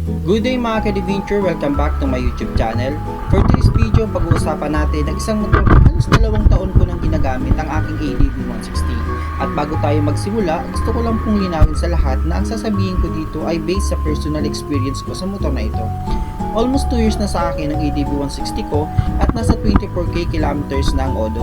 Good day mga ka-adventure, welcome back to my YouTube channel. For today's video, pag-uusapan natin ng isang motor na halos 2 taon ko nang ginagamit ang aking ADV 160. At bago tayo magsimula, gusto ko lang pong linawin sa lahat na ang sasabihin ko dito ay based sa personal experience ko sa motor na ito. Almost 2 years na sa akin ang ADV 160 ko at nasa 24k kilometers na ang odo.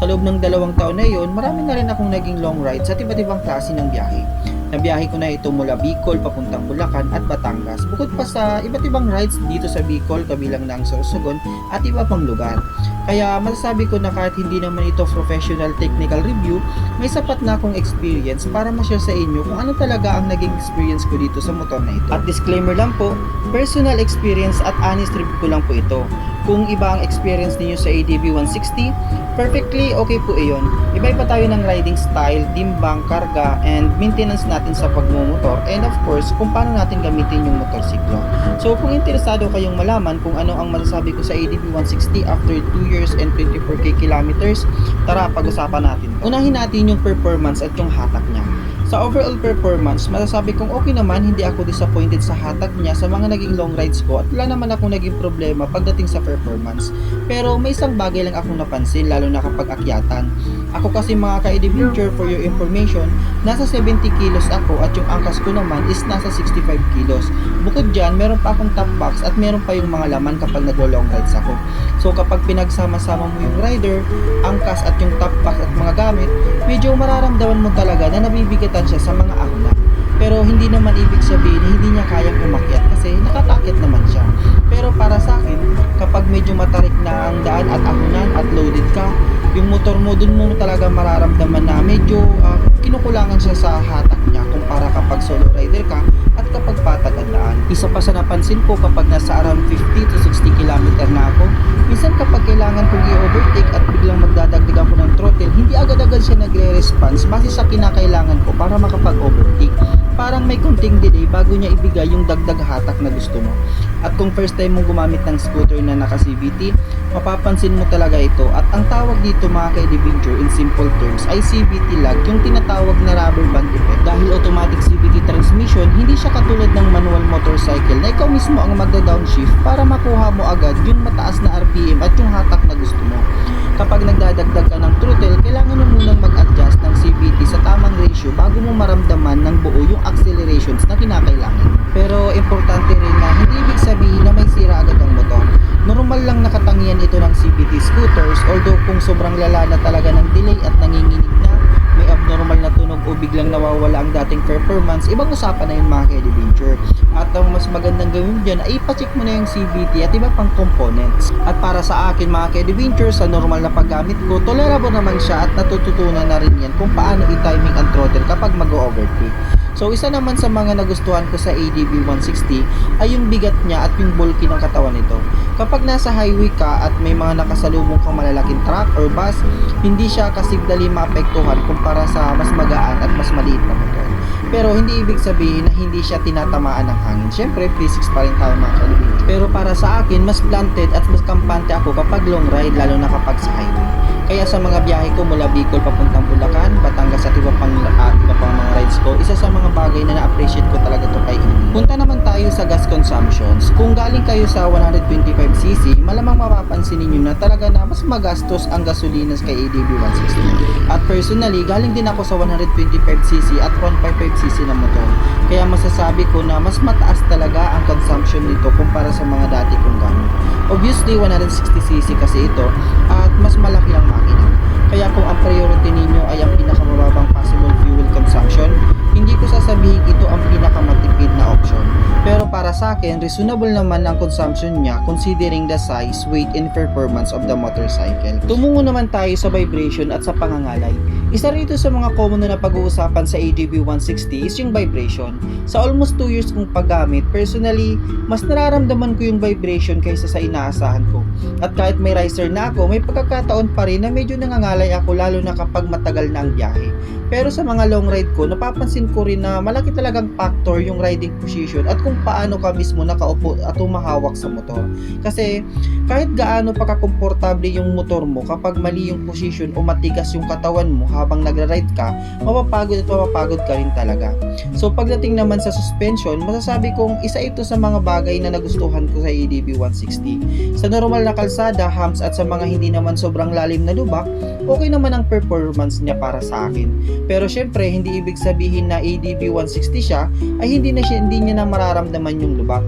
Sa loob ng 2 taon na iyon, marami na rin akong naging long ride sa iba't ibang klase ng biyahe. Nabiyahe ko na ito mula Bicol papuntang Bulacan at Batangas. Bukod pa sa iba't ibang rides dito sa Bicol, kabilang na ang Sorsogon at iba pang lugar. Kaya masasabi ko na kahit hindi naman ito professional technical review, may sapat na akong experience para ma-share sa inyo kung ano talaga ang naging experience ko dito sa motor na ito. At disclaimer lang po, personal experience at honest review ko lang po ito. Kung iba ang experience niyo sa ADV 160, perfectly okay po iyon. Iba-iba tayo ng riding style, timbang, karga, and maintenance natin sa pagmumotor, and of course, kung paano natin gamitin yung motorsiklo. So kung interesado kayong malaman kung ano ang masasabi ko sa ADV 160 after 2 years and 24k kilometers, tara pag-usapan natin. Unahin natin yung performance at yung hatak niya. Sa overall performance, masasabi kong okay naman, hindi ako disappointed sa hatak niya sa mga naging long rides ko at wala naman akong naging problema pagdating sa performance. Pero may isang bagay lang akong napansin, lalo na kapag akyatan. Ako kasi mga ka-adventure, for your information, nasa 70 kilos ako at yung angkas ko naman is nasa 65 kilos. Bukod dyan, meron pa akong top box at meron pa yung mga laman kapag naglo-long rides ako. So kapag pinagsama-sama mo yung rider, angkas at yung top box at mga gamit, medyo mararamdaman mo talaga na nabibigatan siya sa mga ahon. Pero hindi naman ibig sabihin na hindi niya kayang umakyat kasi nakatakit naman siya. Pero para sa akin, kapag medyo matarik na ang daan at ahonan at loaded ka, yung motor mo, dun mo talaga mararamdaman na medyo kinukulangan siya sa hatak niya kumpara kapag solo rider ka at kapag patag ang daan. Isa pa sa napansin ko kapag nasa around 50 to 60 km na ako, minsan kapag kailangan kong i-overtake at biglang magdadagdag ako ng throttle, hindi agad-agad siya nagre-response base sa kinakailangan ko para makapag-overtake. Parang may konting delay bago niya ibigay yung dagdag hatak na gusto mo. At kung first time mong gumamit ng scooter na naka CVT, mapapansin mo talaga ito. At ang tawag dito mga ka-adventure in simple terms ay CVT lag, yung tinatawag na rubber band effect. Dahil automatic CVT transmission, hindi siya katulad ng manual motorcycle na ikaw mismo ang magda-downshift para makuha mo agad yung mataas na RPM at yung hatak na gusto mo. Kapag nagdadagdag ka ng throttle, kailangan mo munang mag-adjust ng CVT sa tamang ratio bago mo maramdaman ng buo yung accelerations na kinakailangan. Pero importante rin na hindi ibig sabihin na may sira agad ang motor. Normal lang nakatangian ito ng CVT scooters, although kung sobrang lala na talaga ng delay at nanginginig na, may abnormal na tunog o biglang nawawala ang dating performance, ibang usapan na yung mga ka-adventure. At ang mas magandang gawin dyan ay ipacheck mo na yung CVT at iba pang components. At para sa akin mga ka-adventure, sa normal na paggamit ko, tolerable naman siya at natututunan na rin yan kung paano i-timing ang throttle kapag mag-overtake. So isa naman sa mga nagustuhan ko sa ADV 160 ay yung bigat niya at yung bulky ng katawan nito. Kapag nasa highway ka at may mga nakasalubong kang malalaking truck or bus, hindi siya kasi dali maapektuhan kumpara sa mas magaan at mas maliit na motor. Pero hindi ibig sabihin na hindi siya tinatamaan ng hangin. Siyempre, physics pa rin tayo mga ka-adventure. Pero para sa akin, mas planted at mas kampante ako kapag long ride, lalo na kapag sa highway. Kaya sa mga biyahe ko mula Bicol papuntang Bulacan, Batangas at iba pang mga rides ko, isa sa mga bagay na na-appreciate ko talaga ito kay Ini. Punta naman tayo sa gas consumptions. Kung galing kayo sa 125cc, malamang mapapansin ninyo na talaga na mas magastos ang gasolinas kay ADV 160. At personally, galing din ako sa 125cc at 155cc na motor. Kaya masasabi ko na mas mataas talaga ang consumption nito kumpara sa mga dati kong gamit. Obviously, 160cc kasi ito at mas malaki ang makina. Kaya kung ang priority ninyo ay ang pinakamababang possible fuel consumption, hindi ko sasabihin ito ang pinakamatipid na option. Pero para sa akin, reasonable naman ang consumption niya considering the size, weight, and performance of the motorcycle. Tumungo naman tayo sa vibration at sa pangangalay. Isa rito sa mga common na pag-uusapan sa ADV 160 is yung vibration. Sa almost 2 years kong paggamit, personally, mas nararamdaman ko yung vibration kaysa sa inaasahan ko. At kahit may riser na ako, may pagkakataon pa rin na medyo nangangalay ako lalo na kapag matagal na ang biyahe. Pero sa mga long ride ko, napapansin ko rin na malaki talagang factor yung riding position at kung paano ka mismo nakaupo at humahawak sa motor. Kasi kahit gaano pa kakomportable yung motor mo, kapag mali yung position o matigas yung katawan mo habang nagra-ride ka, mapapagod ka rin talaga. So pagdating naman sa suspension, masasabi kong isa ito sa mga bagay na nagustuhan ko sa ADB 160. Sa normal na kalsada, humps at sa mga hindi naman sobrang lalim na lubak, okay naman ang performance niya para sa akin. Pero syempre, hindi ibig sabihin na ADB 160 siya ay hindi niya na mararamdaman yung lubak.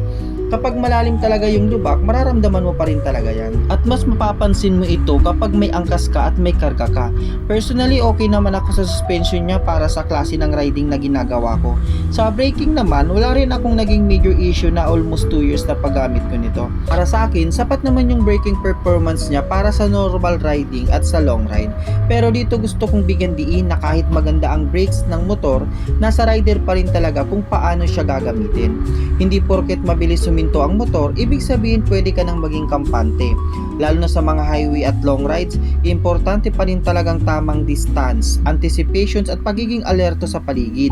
Kapag malalim talaga yung lubak, mararamdaman mo pa rin talaga yan. At mas mapapansin mo ito kapag may angkas ka at may karga ka. Personally, okay naman ako sa suspension niya para sa klase ng riding na ginagawa ko. Sa braking naman, wala rin akong naging major issue na almost 2 years na paggamit ko nito. Para sa akin, sapat naman yung braking performance niya para sa normal riding at sa long ride. Pero dito gusto kong bigyan diin na kahit maganda ang brakes ng motor, nasa rider pa rin talaga kung paano siya gagamitin. Hindi porket mabilis suminto ang motor, ibig sabihin pwede ka nang maging kampante. Lalo na sa mga highway at long rides, importante pa rin talagang tamang distance, anticipations at pagiging alerto sa paligid.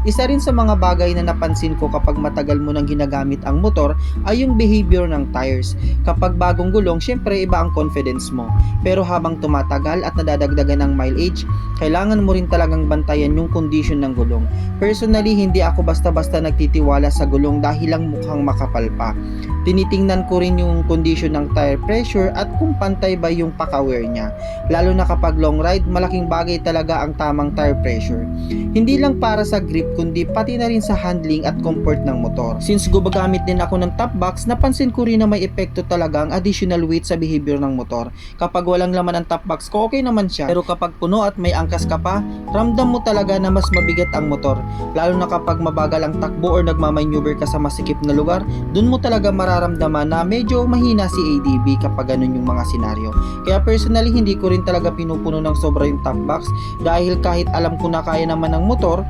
Isa rin sa mga bagay na napansin ko kapag matagal mo nang ginagamit ang motor ay yung behavior ng tires. Kapag bagong gulong, syempre iba ang confidence mo. Pero habang tumatagal at nadadagdagan ang mileage, kailangan mo rin talagang bantayan yung condition ng gulong. Personally, hindi ako basta-basta nagtitiwala sa gulong dahil lang mukhang makapal pa. Tinitingnan ko rin yung condition ng tire pressure at kung pantay ba yung paka-wear niya. Lalo na kapag long ride, malaking bagay talaga ang tamang tire pressure. Hindi lang para sa grip kundi pati na rin sa handling at comfort ng motor. Since gumagamit din ako ng top box, napansin ko rin na may epekto talaga ang additional weight sa behavior ng motor. Kapag walang laman ang top box ko, okay naman siya. Pero kapag puno at may angkas ka pa, ramdam mo talaga na mas mabigat ang motor. Lalo na kapag mabagal ang takbo or nagmamaneuver ka sa masikip na lugar, dun mo talaga mararamdaman na medyo mahina si ADB kapag ganun yung mga senaryo. Kaya personally, hindi ko rin talaga pinupuno ng sobra yung top box dahil kahit alam ko na kaya naman ng motor,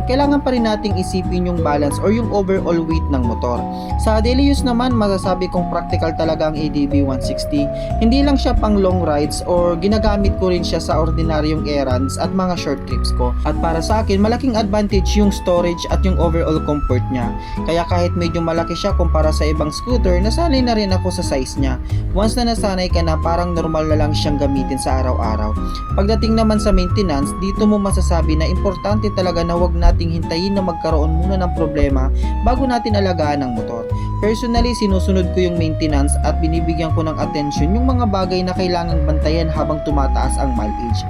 kailangan pa rin nating isipin yung balance or yung overall weight ng motor. Sa daily use naman, masasabi kong practical talaga ang ADB 160. Hindi lang siya pang long rides or ginagamit ko rin siya sa ordinaryong errands at mga short trips ko. At para sa akin, malaking advantage yung storage at yung overall comfort niya. Kaya kahit medyo malaki siya kumpara sa ibang scooter, nasanay na rin ako sa size niya. Once na nasanay ka na, parang normal na lang siyang gamitin sa araw-araw. Pagdating naman sa maintenance, dito mo masasabi na importante talaga na wag nating hintayin na magkaroon muna ng problema bago natin alagaan ang motor. Personally, sinusunod ko yung maintenance at binibigyan ko ng attention yung mga bagay na kailangang bantayan habang tumataas ang mileage.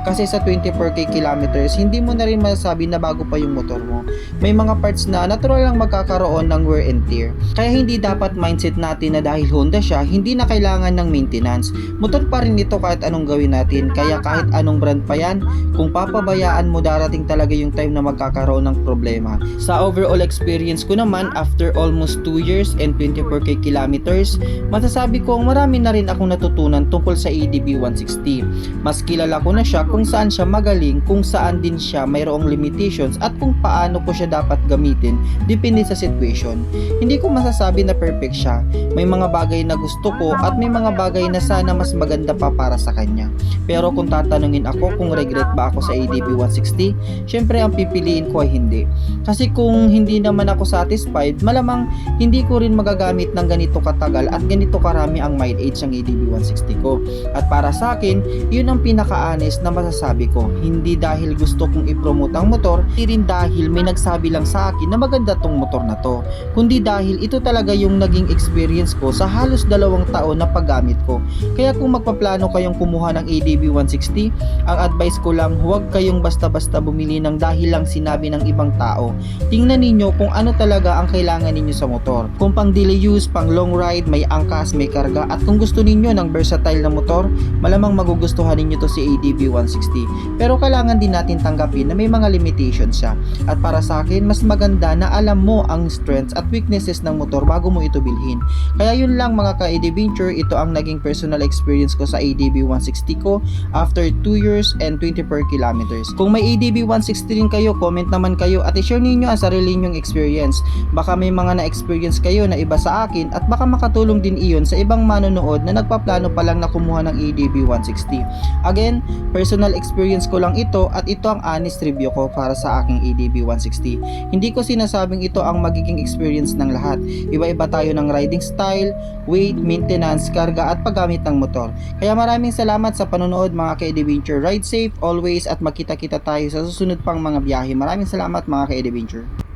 Kasi sa 24k kilometers, hindi mo na rin masasabi na bago pa yung motor mo. May mga parts na natural lang magkakaroon ng wear and tear. Kaya hindi dapat mindset natin na dahil Honda siya, hindi na kailangan ng maintenance. Motor pa rin ito kahit anong gawin natin. Kaya kahit anong brand pa yan, kung papabayaan mo, darating talaga yung time na magkakaroon ng problema. Sa overall experience ko naman, after almost 2 years and 24k kilometers, masasabi kong marami na rin akong natutunan tungkol sa ADB 160. Mas kilala ko na siya kung saan siya magaling, kung saan din siya mayroong limitations at kung paano ko siya dapat gamitin depende sa situation. Hindi ko masasabi na perfect siya. May mga bagay na gusto ko at may mga bagay na sana mas maganda pa para sa kanya. Pero kung tatanungin ako kung regret ba ako sa ADB 160, syempre ang pipiliin ko ay hindi. Kasi kung hindi naman ako satisfied, malamang hindi ko rin magagamit ng ganito katagal at ganito karami ang mileage ng ADB 160 ko. At para sa akin, yun ang pinaka-honest na masasabi ko. Hindi dahil gusto kong i-promote ang motor, hindi rin dahil may nagsabi lang sa akin na maganda tong motor na to, kundi dahil ito talaga yung naging experience ko sa halos 2 taon na paggamit ko. Kaya kung magpaplano kayong kumuha ng ADB 160, ang advice ko lang, huwag kayong basta-basta bumili ng dahil lang sinabi ng ibang tao. Tingnan ninyo kung ano talaga ang kailangan ninyo sa motor. Kung pang daily use, pang long ride, may angkas, may karga, at kung gusto ninyo ng versatile na motor, malamang magugustuhan ninyo to si ADB 160. Pero kailangan din natin tanggapin na may mga limitations siya. At para sa akin, mas maganda na alam mo ang strengths at weaknesses ng motor bago mo ito bilhin. Kaya yun lang mga ka-ADventure, ito ang naging personal experience ko sa ADB 160 ko after 2 years and 24 kilometers. Kung may ADB 160 rin kayo, comment naman kayo at i-share ninyo ang sarili ninyong experience. Baka may mga na-experience kayo na iba sa akin at baka makatulong din iyon sa ibang manonood na nagpaplano pa lang na kumuha ng ADB 160. Again, personal experience ko lang ito at ito ang honest review ko para sa aking ADB 160. Hindi ko sinasabing ito ang magiging experience ng lahat. Iba-iba tayo ng riding style, weight, maintenance, karga at paggamit ng motor. Kaya maraming salamat sa panonood mga ka-Adventure. Ride safe always at magkita-kita tayo sa susunod pang mga biyahe. Maraming salamat mga ka-Adventure.